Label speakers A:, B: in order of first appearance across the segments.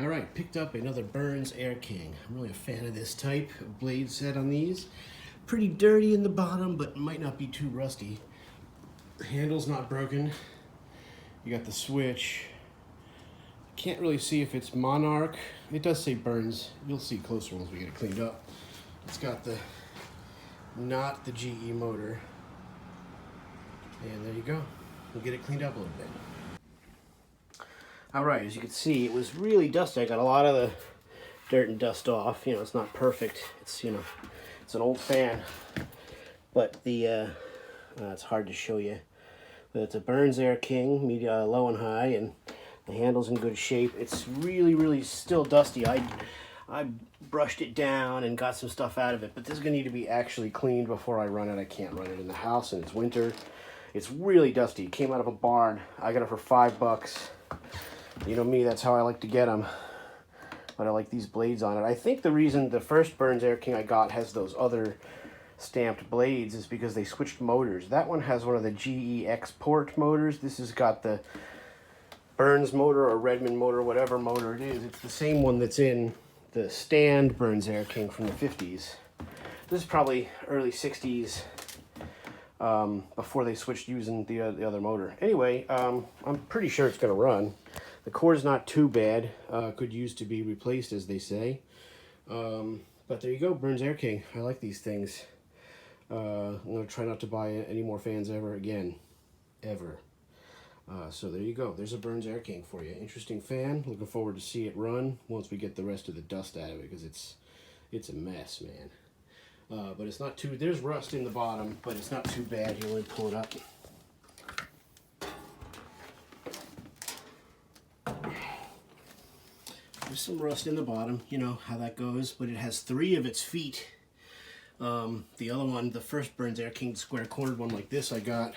A: All right, picked up another Berns Air King. I'm really a fan of this type of blade set on these. Pretty dirty in the bottom, but might not be too rusty. The handle's not broken. You got the switch. Can't really see if it's Monarch. It does say Berns. You'll see closer once we get it cleaned up. It's got the, not the GE motor. And there you go. We'll get it cleaned up a little bit. All right, as you can see, it was really dusty. I got a lot of the dirt and dust off. You know, it's not perfect. It's, you know, it's an old fan. But the, it's hard to show you. But it's a Berns Air King, medium, low and high, and the handle's in good shape. It's really, really still dusty. I brushed it down and got some stuff out of it, but this is gonna need to be actually cleaned before I run it. I can't run it in the house, and it's winter. It's really dusty. It came out of a barn. I got it for $5. You know me, that's how I like to get them. But I like these blades on it. I think the reason the first Berns Air King I got has those other stamped blades is because they switched motors. That one has one of the GE Export motors. This has got the Berns motor or Redmond motor, whatever motor it is. It's the same one that's in the stand Berns Air King from the 50s. This is probably early 60s, before they switched using the other motor. Anyway, I'm pretty sure it's going to run. The core's not too bad. Could use to be replaced, as they say. But there you go, Berns Air King. I like these things. I'm going to try not to buy any more fans ever again. Ever. So there you go. There's a Berns Air King for you. Interesting fan. Looking forward to see it run once we get the rest of the dust out of it, because it's a mess, man. But it's not too, there's rust in the bottom, but it's not too bad. You only pull it up. There's some rust in the bottom, you know how that goes, but it has 3 of its feet. The other one, the first Berns Air King square cornered one like this I got,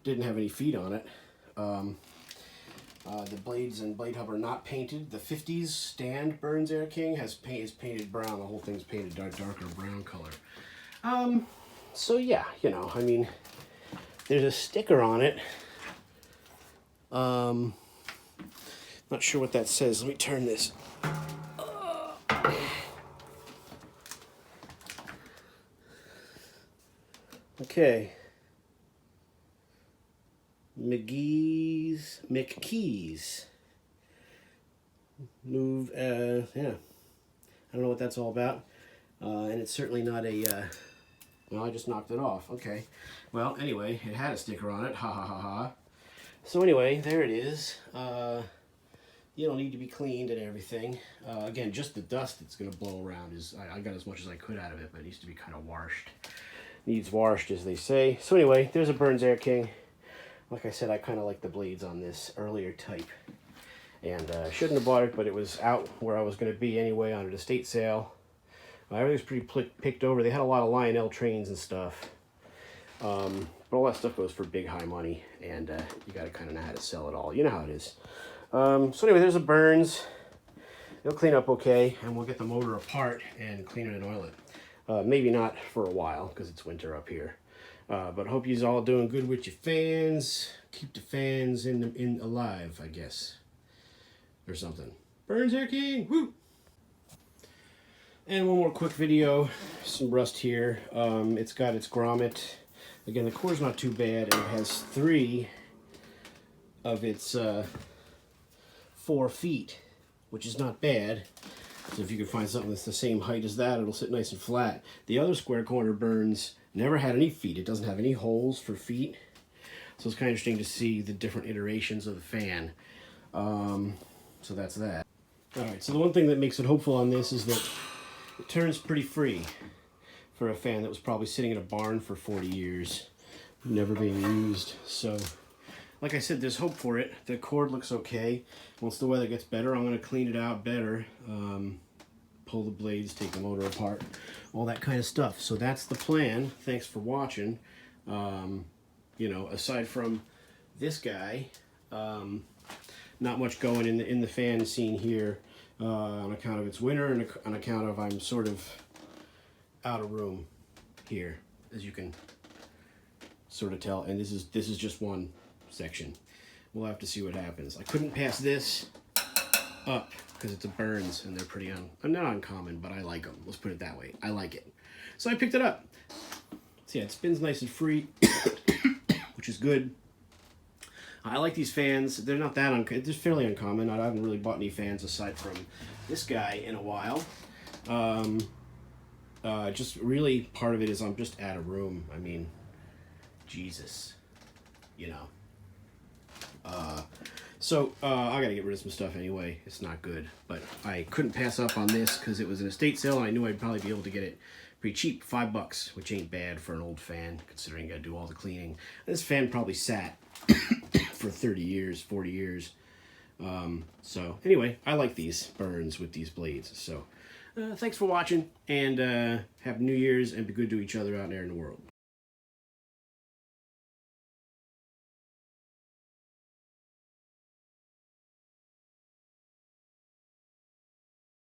A: didn't have any feet on it. The blades and blade hub are not painted. The 50s stand Berns Air King is painted brown. The whole thing's painted darker brown color. So yeah, you know, I mean, there's a sticker on it. Not sure what that says. Let me turn this. Okay. McKees. Move, yeah. I don't know what that's all about. And it's certainly not a, well, I just knocked it off. Okay. Well, anyway, it had a sticker on it. Ha ha ha ha. So anyway, there it is. You don't need to be cleaned and everything. Again, just the dust that's going to blow around is, I got as much as I could out of it, but it needs to be kind of washed. Needs washed, as they say. So anyway, there's a Berns Air King. Like I said, I kind of like the blades on this earlier type. And shouldn't have bought it, but it was out where I was going to be anyway on an estate sale. Everything's pretty picked over. They had a lot of Lionel trains and stuff. But all that stuff goes for big, high money. And you got to kind of know how to sell it all. You know how it is. So anyway, there's a Berns. It'll clean up okay, and we'll get the motor apart and clean it and oil it. Maybe not for a while, because it's winter up here. But I hope you's all doing good with your fans. Keep the fans in alive, I guess. Or something. Berns Air King! Woo! And one more quick video. Some rust here. It's got its grommet. Again, the core's not too bad, and it has 3 of its 4 feet, which is not bad. So if you can find something that's the same height as that, it'll sit nice and flat. The other square corner Berns never had any feet. It doesn't have any holes for feet. So it's kind of interesting to see the different iterations of the fan. So that's that. Alright, so the one thing that makes it hopeful on this is that it turns pretty free for a fan that was probably sitting in a barn for 40 years, never being used. So, like I said, there's hope for it. The cord looks okay. Once the weather gets better, I'm going to clean it out better. Pull the blades, take the motor apart, all that kind of stuff. So that's the plan. Thanks for watching. You know, aside from this guy, not much going in the fan scene here on account of it's winter and on account of I'm sort of out of room here, as you can sort of tell. And this is just one section. We'll have to see what happens. I couldn't pass this up because it's a Berns and they're pretty not uncommon, but I like them. Let's put it that way. I like it. So I picked it up. So yeah, it spins nice and free, which is good. I like these fans. They're not that they're fairly uncommon. I haven't really bought any fans aside from this guy in a while. Just really part of it is I'm just out of room. I mean, Jesus, you know. So I gotta get rid of some stuff anyway. It's not good, but I couldn't pass up on this because it was an estate sale and I knew I'd probably be able to get it pretty cheap, $5, which ain't bad for an old fan considering you gotta do all the cleaning. This fan probably sat for 30 years, 40 years. So anyway, I like these Berns with these blades. So thanks for watching, and have New Year's and be good to each other out there in the world.